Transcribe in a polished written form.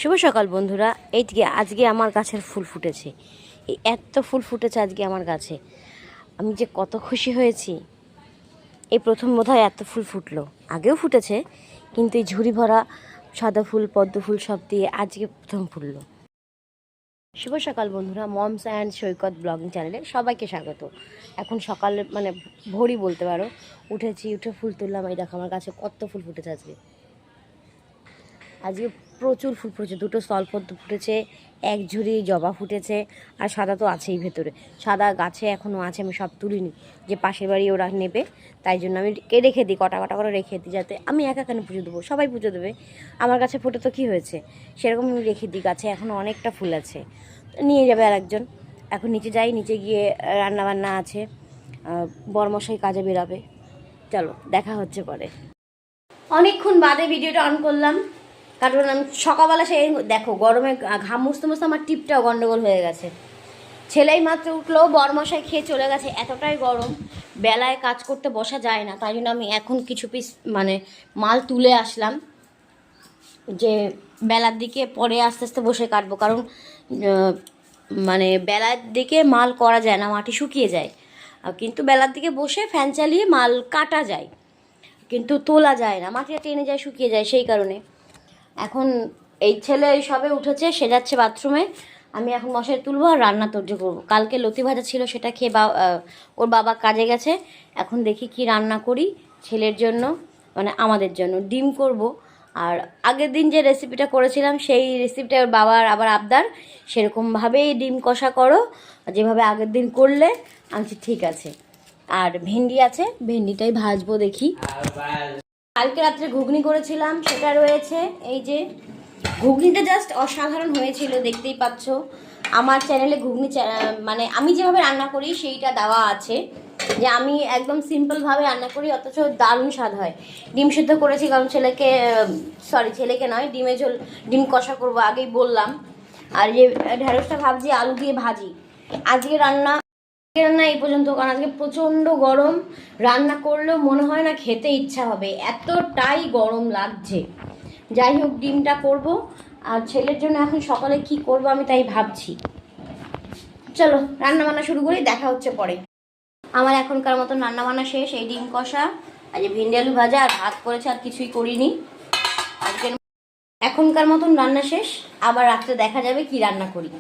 শুভ সকাল বন্ধুরা। এইদিকে আজকে আমার গাছের ফুল ফুটেছে, এই এত ফুল ফুটেছে আজকে আমার গাছে, আমি যে কত খুশি হয়েছি। এই প্রথম বোধহয় এত ফুল ফুটলো, আগেও ফুটেছে কিন্তু এই ঝুড়ি ভরা সাদা ফুল পদ্ম ফুল সব দিয়ে আজকে প্রথম ফুটলো। শুভ সকাল বন্ধুরা, মমস অ্যান্ড সৈকত ব্লগিং চ্যানেলে সবাইকে স্বাগত। এখন সকালে মানে ভোরই বলতে পারো, উঠেছি, উঠে ফুল তুললাম। এই দেখো আমার গাছে কত ফুল ফুটেছে আজকে প্রচুর ফুল ফুটেছে। দুটো স্থলপদ্ম ফুটেছে, এক ঝুড়ি জবা ফুটেছে, আর সাদা তো আছেই ভেতরে। সাদা গাছে এখনও আছে, আমি সব তুলিনি, যে পাশের বাড়ি ওরা নেবে, তাই জন্য আমি রেখে দিই, কটা কটা করে রেখে দিই, যাতে আমি একা কেন পুজো দেবো, সবাই পুজো দেবে, আমার কাছে ফুটে তো কী হয়েছে, সেরকম আমি রেখে দিই। গাছে এখনও অনেকটা ফুল আছে, নিয়ে যাবে আর একজন। এখন নিচে যাই, নিচে গিয়ে রান্নাবান্না আছে, বরমশাই কাজে বেরাবে। চলো দেখা হচ্ছে পরে। অনেকক্ষণ বাদে ভিডিওটা অন করলাম, কারণ আমি সকালবেলা সেই দেখো গরমে ঘাম মুছতে মুছতে আমার টিপটাও গন্ডগোল হয়ে গেছে। ছেলেই মাত্র উঠলো, বরমশাই খেয়ে চলে গেছে। এতটাই গরম, বেলায় কাজ করতে বসা যায় না, তাই জন্য আমি এখন কিছু পিস মানে মাল তুলে আসলাম, যে বেলার দিকে পরে আস্তে আস্তে বসে কাটবো। কারণ মানে বেলার দিকে মাল করা যায় না, মাটি শুকিয়ে যায়, কিন্তু বেলার দিকে বসে ফ্যান চালিয়ে মাল কাটা যায়, কিন্তু তোলা যায় না, মাটিটা টেনে যায়, শুকিয়ে যায়। সেই কারণে এখন এই ছেলে এই সবে উঠেছে, সে যাচ্ছে বাথরুমে, আমি এখন মশারি তুলবো আর রান্না তর্জ করবো। কালকে লতি ভাজা ছিল, সেটা খেয়ে ওর বাবা কাজে গেছে। এখন দেখি কি রান্না করি ছেলের জন্য, মানে আমাদের জন্য। ডিম করব, আর আগের দিন যে রেসিপিটা করেছিলাম সেই রেসিপিটা ওর বাবার আবার আবদার, সেরকমভাবেই ডিম কষা করো যেভাবে আগের দিন করলে। আমি ঠিক আছে। আর ভেন্ডি আছে, ভেন্ডিটাই ভাজবো দেখি। কালকে রাত্রে ঘুগনি করেছিলাম, সেটা রয়েছে। এই যে ঘুগনিটা জাস্ট অসাধারণ হয়েছিল, দেখতেই পাচ্ছ। আমার চ্যানেলে ঘুগনি মানে আমি যেভাবে রান্না করি সেইটা দেওয়া আছে, যে আমি একদম সিম্পলভাবে রান্না করি, অথচ দারুণ স্বাদ হয়। ডিম সিদ্ধ করেছি, কারণ ছেলেকে নয়, ডিম কষা করবো, আগেই বললাম। আর যে ঢেঁড়সটা ভাবছি আলু দিয়ে ভাজি। আজকে রান্না এই পর্যন্ত, কারণ আজকে প্রচণ্ড গরম, রান্না করলেও মনে হয় না খেতে ইচ্ছা হবে, এতটাই গরম লাগছে। যাই হোক, ডিমটা করব। আর ছেলের জন্য এখন সকালে কি করব আমি তাই ভাবছি। চলো রান্না বান্না শুরু করি, দেখা হচ্ছে পরে। আমার এখনকার মতন রান্না বান্না শেষ। এই ডিম কষা, আর যে ভেন্ডি আলু ভাজা, আর ভাত করেছে, আর কিছুই করিনি আজকের। এখনকার মতন রান্না শেষ, আবার রাত্রে দেখা যাবে কি রান্না করি।